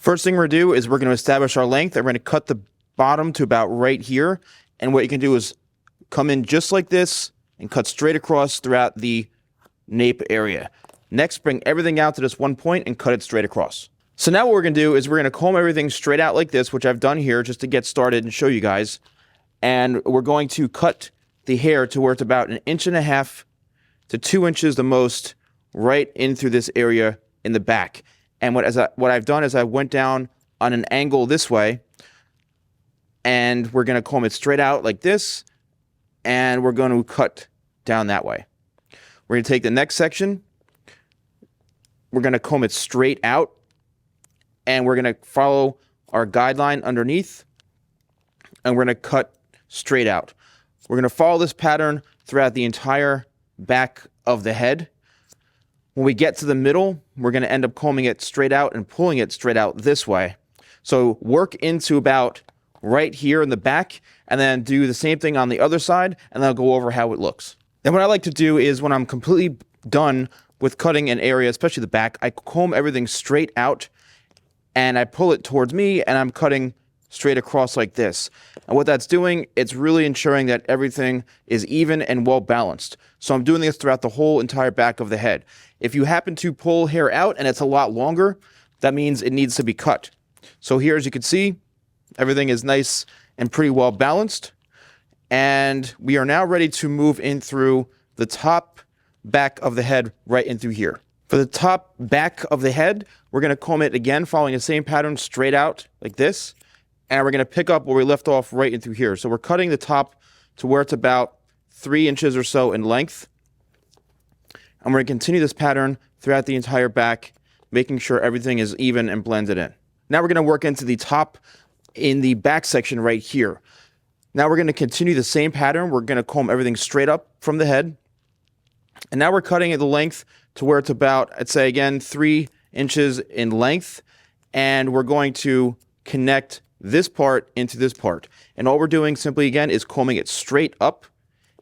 First thing we're going to do is we're going to establish our length. And we're going to cut the bottom to about right here. And what you can do is come in just like this and cut straight across throughout the nape area. Next, bring everything out to this one point and cut it straight across. So now what we're going to do is we're going to comb everything straight out like this, which I've done here just to get started and show you guys. And we're going to cut the hair to where it's about 1.5 inches to 2 inches the most right in through this area in the back. And what I've done is I went down on an angle this way, and we're going to comb it straight out like this, and we're going to cut down that way. We're going to take the next section, we're going to comb it straight out, and we're going to follow our guideline underneath, and we're going to cut straight out. We're going to follow this pattern throughout the entire back of the head. When we get to the middle, we're going to end up combing it straight out and pulling it straight out this way. So work into about right here in the back, and then do the same thing on the other side, and then I'll go over how it looks. Then what I like to do is when I'm completely done with cutting an area, especially the back, I comb everything straight out, and I pull it towards me, and I'm cutting straight across like this. And what that's doing, it's really ensuring that everything is even and well balanced. So I'm doing this throughout the whole entire back of the head. If you happen to pull hair out and it's a lot longer, that means it needs to be cut. So here, as you can see, everything is nice and pretty well balanced. And we are now ready to move in through the top back of the head right in through here. For the top back of the head, we're going to comb it again, following the same pattern straight out like this. And we're going to pick up where we left off right in through here. So we're cutting the top to where it's about 3 inches or so in length. And we're going to continue this pattern throughout the entire back, making sure everything is even and blended in. Now we're going to work into the top in the back section right here. Now we're going to continue the same pattern. We're going to comb everything straight up from the head. And now we're cutting at the length to where it's about, I'd say again, 3 inches in length. And we're going to connect this part into this part. And all we're doing simply again is combing it straight up,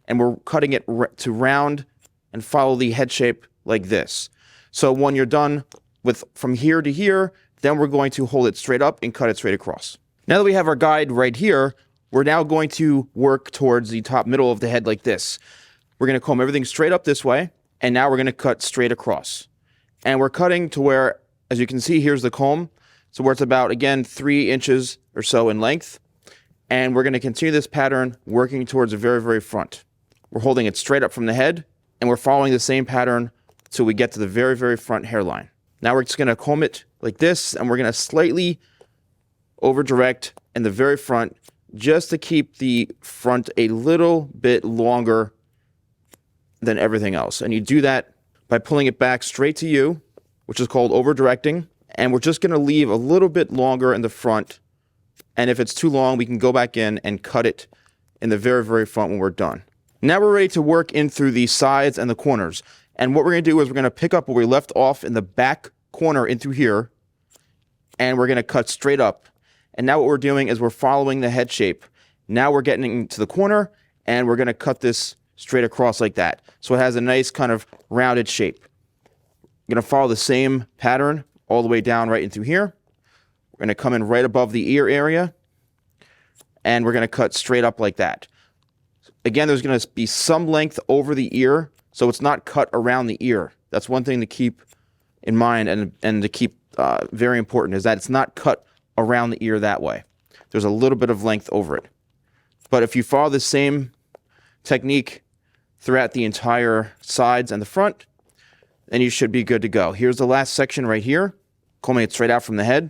and we're cutting it to round and follow the head shape like this. So when you're done with from here to here, then we're going to hold it straight up and cut it straight across. Now that we have our guide right here, we're now going to work towards the top middle of the head like this. We're going to comb everything straight up this way, and now we're going to cut straight across. And we're cutting to where, as you can see, here's the comb. So where it's about, again, 3 inches or so in length. And we're going to continue this pattern working towards the very, very front. We're holding it straight up from the head, and we're following the same pattern till we get to the very, very front hairline. Now we're just going to comb it like this, and we're going to slightly over direct in the very front just to keep the front a little bit longer than everything else. And you do that by pulling it back straight to you, which is called over directing. And we're just going to leave a little bit longer in the front. And if it's too long, we can go back in and cut it in the very, very front when we're done. Now we're ready to work in through the sides and the corners. And what we're going to do is we're going to pick up where we left off in the back corner in through here. And we're going to cut straight up. And now what we're doing is we're following the head shape. Now we're getting into the corner, and we're going to cut this straight across like that. So it has a nice kind of rounded shape. We're going to follow the same pattern all the way down right into here. We're going to come in right above the ear area, and we're going to cut straight up like that. Again, there's going to be some length over the ear, so it's not cut around the ear. That's one thing to keep in mind and to keep very important, is that it's not cut around the ear that way. There's a little bit of length over it. But if you follow the same technique throughout the entire sides and the front, then you should be good to go. Here's the last section right here, combing it straight out from the head.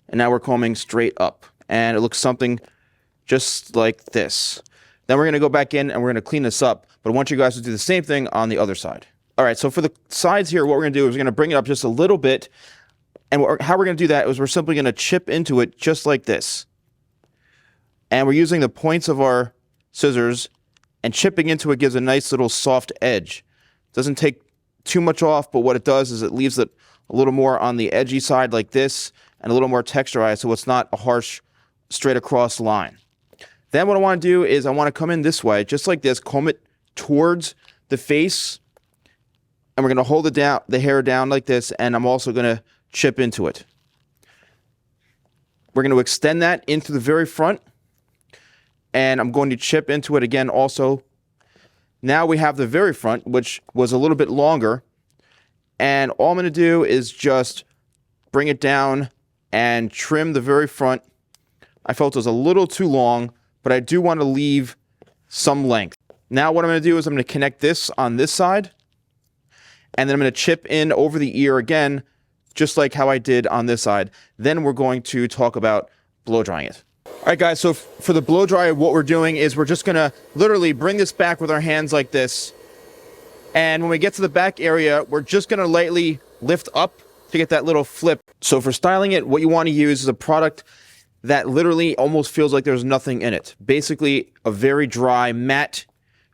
And now we're combing straight up. And it looks something just like this. Then we're going to go back in and we're going to clean this up. But I want you guys to do the same thing on the other side. All right, so for the sides here, what we're going to do is we're going to bring it up just a little bit. And how we're going to do that is we're simply going to chip into it just like this. And we're using the points of our scissors, and chipping into it gives a nice little soft edge. It doesn't take too much off, but what it does is it leaves it a little more on the edgy side like this, and a little more texturized, so it's not a harsh straight across line. Then what I want to do is I want to come in this way, just like this, comb it towards the face, and we're going to hold it down, the hair down like this, and I'm also going to chip into it. We're going to extend that into the very front, and I'm going to chip into it again also. Now we have the very front, which was a little bit longer, and all I'm going to do is just bring it down and trim the very front. I felt it was a little too long, but I do want to leave some length. Now what I'm going to do is I'm going to connect this on this side, and then I'm going to chip in over the ear again, just like how I did on this side. Then we're going to talk about blow drying it. All right, guys, so for the blow dryer, what we're doing is we're just going to literally bring this back with our hands like this. And when we get to the back area, we're just going to lightly lift up to get that little flip. So for styling it, what you want to use is a product that literally almost feels like there's nothing in it. Basically, a very dry, matte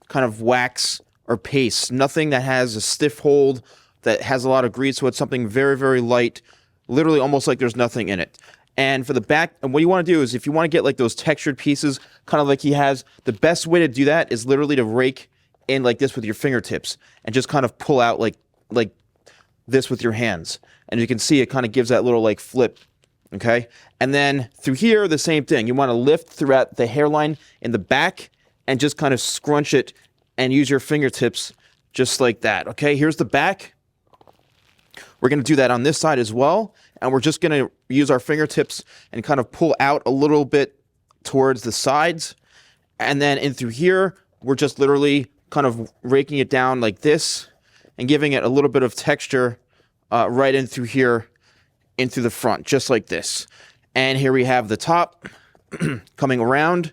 kind of wax or paste. Nothing that has a stiff hold, that has a lot of grease, so it's something very, very light, literally almost like there's nothing in it. And for the back, and what you want to do is if you want to get like those textured pieces, kind of like he has, the best way to do that is literally to rake in like this with your fingertips and just kind of pull out like this with your hands. And you can see it kind of gives that little like flip, okay? And then through here, the same thing. You want to lift throughout the hairline in the back and just kind of scrunch it and use your fingertips just like that, okay? Here's the back. We're going to do that on this side as well, and we're just going to use our fingertips and kind of pull out a little bit towards the sides, and then in through here, we're just literally kind of raking it down like this and giving it a little bit of texture right in through here into the front, just like this. And here we have the top coming around,